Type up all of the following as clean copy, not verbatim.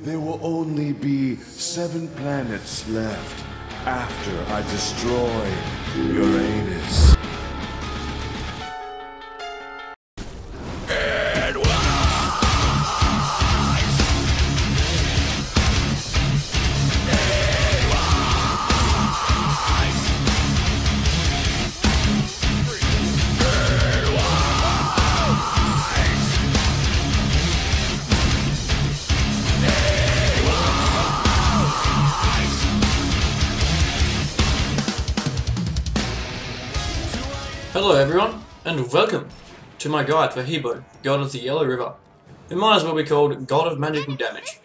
There will only be 7 planets left after I destroy Uranus. Hello everyone, and welcome to my guide for Hebo, God of the Yellow River, who might as well be called God of Magical Damage.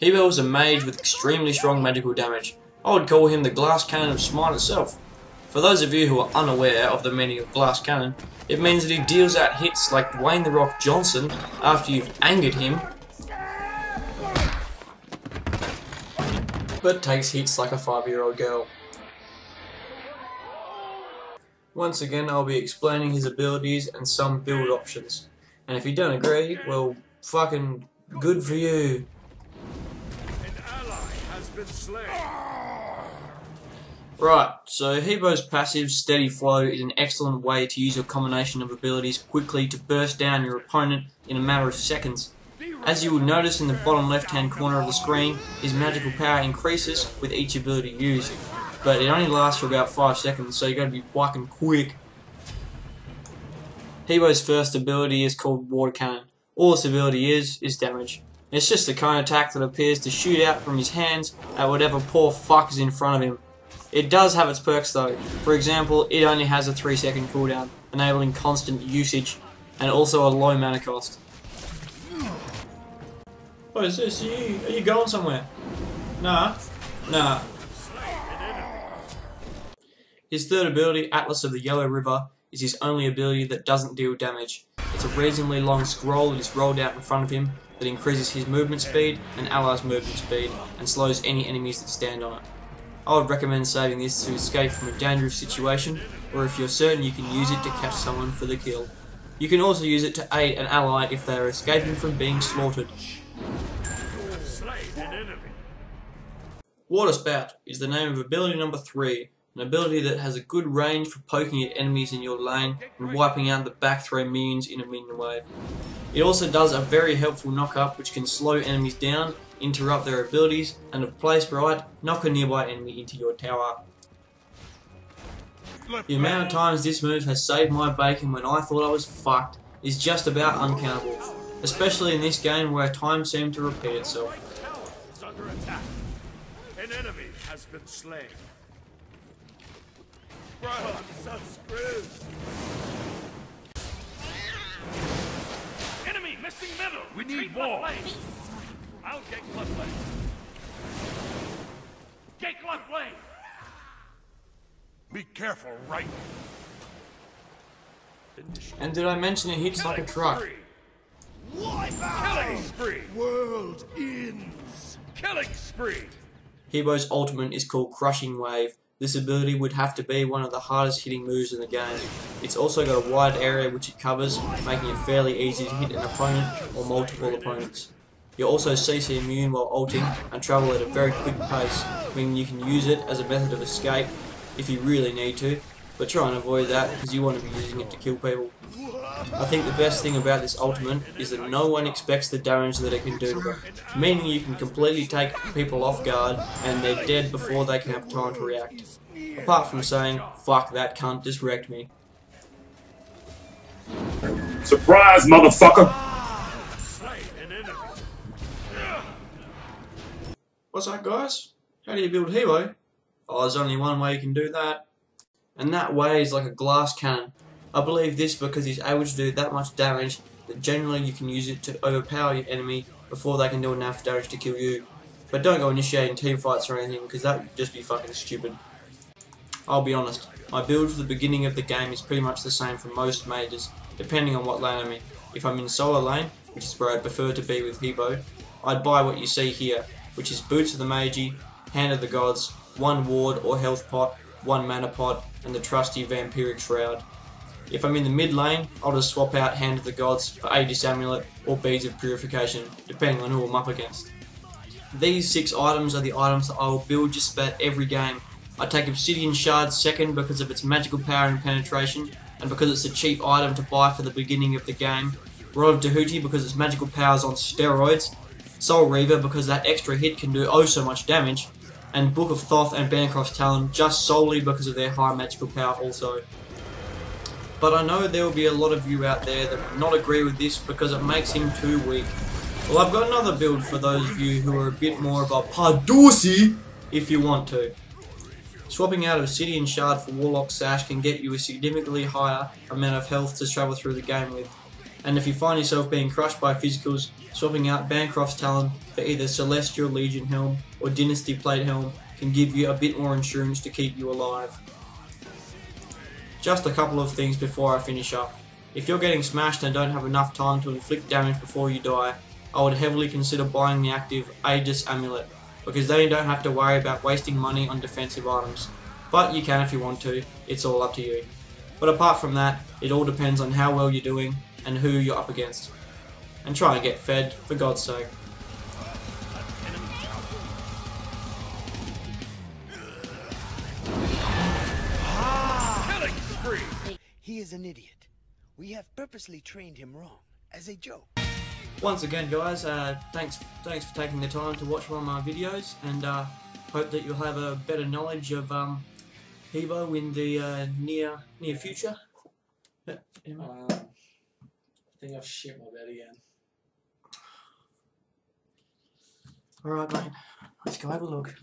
Hebo is a mage with extremely strong magical damage. I would call him the glass cannon of Smite itself. For those of you who are unaware of the meaning of glass cannon, it means that he deals out hits like Dwayne "The Rock" Johnson after you've angered him, but takes hits like a 5-year-old girl. Once again, I'll be explaining his abilities and some build options. And if you don't agree, well, fucking good for you. An ally has been slain. Right, so Hebo's passive Steady Flow is an excellent way to use your combination of abilities quickly to burst down your opponent in a matter of seconds. As you will notice in the bottom left hand corner of the screen, his magical power increases with each ability used. But it only lasts for about 5 seconds, so you gotta be fucking quick. Hebo's first ability is called Water Cannon. All this ability is damage. It's just a cone attack that appears to shoot out from his hands at whatever poor fuck is in front of him. It does have its perks though. For example, it only has a 3-second cooldown, enabling constant usage, and also a low mana cost. What is this? Are you going somewhere? Nah. His third ability, Atlas of the Yellow River, is his only ability that doesn't deal damage. It's a reasonably long scroll that is rolled out in front of him that increases his movement speed and allies' movement speed and slows any enemies that stand on it. I would recommend saving this to escape from a dangerous situation, or if you're certain you can use it to catch someone for the kill. You can also use it to aid an ally if they are escaping from being slaughtered. Water Spout is the name of ability number 3. An ability that has a good range for poking at enemies in your lane and wiping out the back throw minions in a minion wave. It also does a very helpful knock-up which can slow enemies down, interrupt their abilities, and if placed right, knock a nearby enemy into your tower. The amount of times this move has saved my bacon when I thought I was fucked is just about uncountable, especially in this game where time seemed to repeat itself. Is under attack. An enemy has been slain. Bro, I'm so screwed. Enemy missing middle. We need more. I'll get left lane. Get left lane. Be careful, right? And did I mention it hits like a truck? Killing spree. World ends. Killing spree. Hebo's ultimate is called Crushing Wave. This ability would have to be one of the hardest hitting moves in the game. It's also got a wide area which it covers, making it fairly easy to hit an opponent or multiple opponents. You're also CC immune while ulting and travel at a very quick pace, meaning you can use it as a method of escape if you really need to, but try and avoid that because you want to be using it to kill people. I think the best thing about this ultimate is that no one expects the damage that it can do to them, meaning you can completely take people off guard and they're dead before they can have time to react. Apart from saying, fuck that cunt, just wrecked me. Surprise, motherfucker! What's that, guys? How do you build Hebo? Oh, there's only one way you can do that. And that way is like a glass cannon. I believe this because he's able to do that much damage that generally you can use it to overpower your enemy before they can do enough damage to kill you. But don't go initiating team fights or anything because that would just be fucking stupid. I'll be honest, my build for the beginning of the game is pretty much the same for most mages, depending on what lane I'm in. If I'm in solo lane, which is where I prefer to be with Hebo, I'd buy what you see here, which is Boots of the Magi, Hand of the Gods, 1 ward or health pot, 1 mana pot, and the trusty Vampiric Shroud. If I'm in the mid lane, I'll just swap out Hand of the Gods for Aegis Amulet or Beads of Purification, depending on who I'm up against. These 6 items are the items that I will build just about every game. I take Obsidian Shard second because of its magical power and penetration, and because it's a cheap item to buy for the beginning of the game. Rod of Tahuti because its magical power is on steroids. Soul Reaver because that extra hit can do oh so much damage. And Book of Thoth and Bancroft's Talon just solely because of their high magical power also. But I know there will be a lot of you out there that will not agree with this because it makes him too weak. Well, I've got another build for those of you who are a bit more of a Pardusi if you want to. Swapping out Obsidian Shard for Warlock Sash can get you a significantly higher amount of health to travel through the game with. And if you find yourself being crushed by physicals, swapping out Bancroft's Talon for either Celestial Legion Helm or Dynasty Plate Helm can give you a bit more insurance to keep you alive. Just a couple of things before I finish up. If you're getting smashed and don't have enough time to inflict damage before you die, I would heavily consider buying the active Aegis Amulet, because then you don't have to worry about wasting money on defensive items. But you can if you want to, it's all up to you. But apart from that, it all depends on how well you're doing and who you're up against. And try and get fed, for God's sake. He is an idiot. We have purposely trained him wrong, as a joke. Once again guys, thanks for taking the time to watch one of my videos, and hope that you'll have a better knowledge of Hebo in the near future. I think I've shit my bed again. Alright mate, let's go have a look.